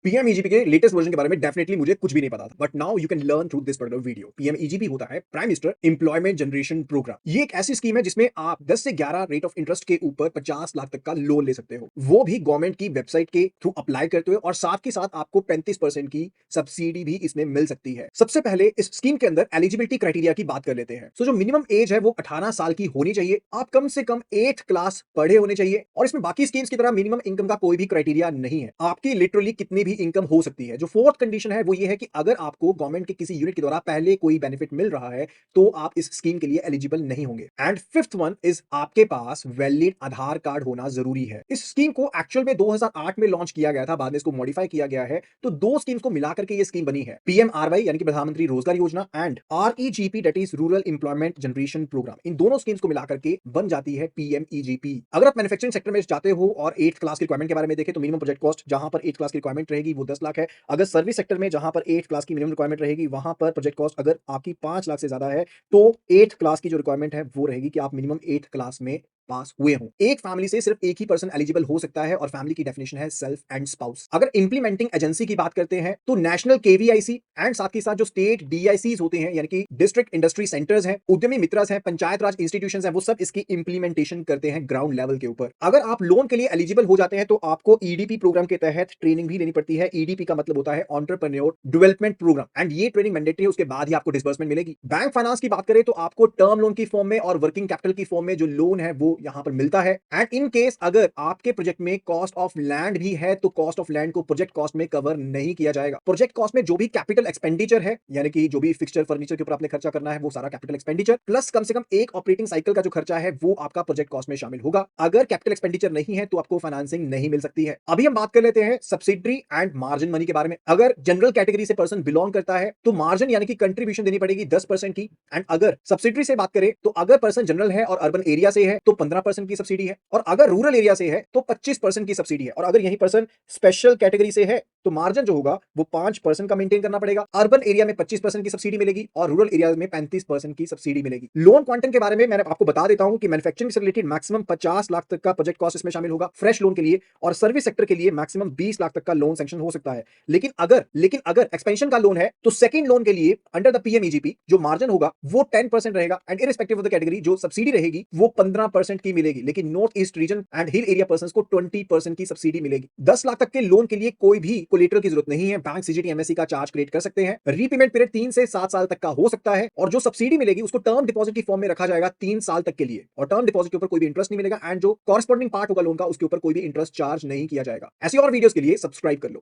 PMEGP के latest version के बारे में डेफिनेटली मुझे कुछ भी नहीं पता था, but now you can learn through this particular video. PMEGP होता है prime minister employment generation programme. ये एक ऐसी स्कीम है जिसमें आप 10 से 11 रेट ऑफ इंटरेस्ट के ऊपर 50 लाख तक का लोन ले सकते हो, वो भी गवर्नमेंट की वेबसाइट के थ्रू अप्लाई करते हुए, और साथ के साथ आपको 35% की सब्सिडी भी इसमें मिल सकती है। सबसे पहले इस स्कीम के अंदर एलिजिबिलिटी क्राइटेरिया की बात कर लेते हैं। जो मिनिमम एज है वो 18 साल की होनी चाहिए, आप कम से कम 8th क्लास पढ़े होने चाहिए, और इसमें बाकी स्कीम्स की तरह मिनिमम इनकम का कोई भी क्राइटेरिया नहीं है। आपकी लिटरली कितनी भी इनकम हो सकती है। जो फोर्थ कंडीशन है वो ये है कि अगर आपको गवर्नमेंट के किसी यूनिट के द्वारा पहले कोई बेनिफिट मिल रहा है तो आप इस स्कीम के लिए एलिजिबल नहीं होंगे। एंड फिफ्थ वन इज आपके पास वैलिड आधार कार्ड होना जरूरी है। इस स्कीम को एक्चुअल में 2008 में लॉन्च किया गया था, बाद में इसको मॉडिफाई किया गया है। तो दो स्कीम्स को मिलाकर के ये स्कीम बनी है, पीएमआरवाई यानी कि Pradhanmantri Rozgar Yojana, and REGP that is rural employment generation programme. इन दोनों स्कीम्स को मिलाकर के बन जाती है पीएमईजीपी। अगर आप मैन्युफैक्चरिंग सेक्टर में जाते हो और 8th क्लास की रिक्वायरमेंट के बारे में देखें तो मिनिमम प्रोजेक्ट कॉस्ट जहां पर 8th क्लास की रिक्वायरमेंट रहेगी वो 10 लाख है। अगर सर्विस सेक्टर में जहां पर 8th क्लास की मिनिमम रिक्वायरमेंट रहेगी वहां पर प्रोजेक्ट कॉस्ट अगर आपकी 5 लाख से ज्यादा है तो 8th क्लास की जो रिक्वायरमेंट है वो रहेगी कि आप मिनिमम 8th क्लास में पास हुए हो। एक फैमिली से सिर्फ एक ही पर्सन एलिजिबल हो सकता है, और फैमिली की डेफिनेशन है सेल्फ एंड स्पाउस। अगर इंप्लीमेंटिंग एजेंसी की बात करते हैं तो नेशनल केवीआईसी एंड साथ ही साथ जो स्टेट डीआईसीज होते हैं यानी कि डिस्ट्रिक्ट इंडस्ट्री सेंटर्स हैं, उद्यमी मित्रस हैं, पंचायत राज इंस्टीट्यूशंस हैं, वो सब इसकी इंप्लीमेंटेशन करते हैं ग्राउंड लेवल के ऊपर। अगर आप लोन के लिए एलिजिबल हो जाते हैं तो आपको ईडीपी प्रोग्राम के तहत ट्रेनिंग भी लेनी पड़ती है। ईडीपी का मतलब होता है एंटरप्रेन्योर डेवलपमेंट प्रोग्राम, एंड ये ट्रेनिंग मैंडेटरी है, उसके बाद ही आपको डिसबर्समेंट मिलेगी। बैंक फाइनेंस की बात करें तो आपको टर्म लोन की फॉर्म में और वर्किंग कैपिटल की फॉर्म में जो लोन है वो यहां पर मिलता है। एंड इन केस अगर आपके प्रोजेक्ट में कॉस्ट ऑफ लैंड भी है तो कॉस्ट ऑफ लैंड को प्रोजेक्ट कॉस्ट में कवर नहीं किया जाएगा। प्रोजेक्ट कॉस्ट में जो भी कैपिटल एक्सपेंडिचर है यानी कि जो भी फिक्सचर फर्नीचर के ऊपर आपने खर्चा करना है वो सारा कैपिटल एक्सपेंडिचर प्लस कम से कम एक ऑपरेटिंग साइकिल का जो खर्चा है वो आपका प्रोजेक्ट कॉस्ट में शामिल होगा। अगर कैपिटल एक्सपेंडिचर नहीं है तो आपको फाइनेंसिंग नहीं मिल सकती है। अभी हम बात कर लेते हैं सब्सिडी एंड मार्जिन मनी के बारे में। अगर जनरल कैटेगरी से पर्सन बिलोंग करता है तो मार्जिन यानी कि कंट्रीब्यूशन देनी पड़ेगी 10% की। एंड अगर सब्सिडी से बात करें तो अगर पर्सन जनरल है और अर्बन एरिया से है तो 15% की सब्सिडी है, और अगर रूरल एरिया से है तो 25% की सब्सिडी है, और अगर यही पर्सन स्पेशल कैटेगरी से है तो मार्जिन जो होगा वो 5% का मेंटेन करना पड़ेगा। अर्बन एरिया में 25% की सब्सिडी मिलेगी और रूरल एरिया में 35% की सब्सिडी मिलेगी। लोन क्वांटम के बारे में मैंने आपको बता देता हूं कि मैन्युफैक्चरिंग से रिलेटेड मैक्सिमम 50 लाख तक का प्रोजेक्ट कॉस्ट इसमें शामिल होगा फ्रेश लोन के लिए, और सर्विस सेक्टर के लिए मैक्सिमम 20 लाख तक का लोन सैंक्शन हो सकता है। लेकिन अगर एक्सपेंशन का लोन है तो सेकंड लोन के लिए अंडर द पीएमईजीपी जो मार्जिन होगा वो 10% रहेगा, and irrespective of the category जो सब्सिडी रहेगी वो 15% की मिलेगी। लेकिन north east region and hill area persons को 20% की सब्सिडी मिलेगी। 10 लाख तक के लोन के लिए कोई भी कोलेटरल की जरूरत नहीं है, बैंक सीजीटी एमएससी का चार्ज क्रिएट कर सकते हैं। रीपेमेंट पीरियड 3 से 7 साल तक का हो सकता है, और जो सब्सिडी मिलेगी उसको टर्म डिपॉजिट की फॉर्म में रखा जाएगा 3 साल तक के लिए, और टर्म डिपॉजिट के ऊपर कोई भी इंटरेस्ट नहीं मिलेगा, एंड जो कॉरस्पॉन्डिंग पार्ट होगा लोन का उसके ऊपर कोई भी इंटरेस्ट चार्ज नहीं किया जाएगा। ऐसी और वीडियोस के लिए सब्सक्राइब कर लो।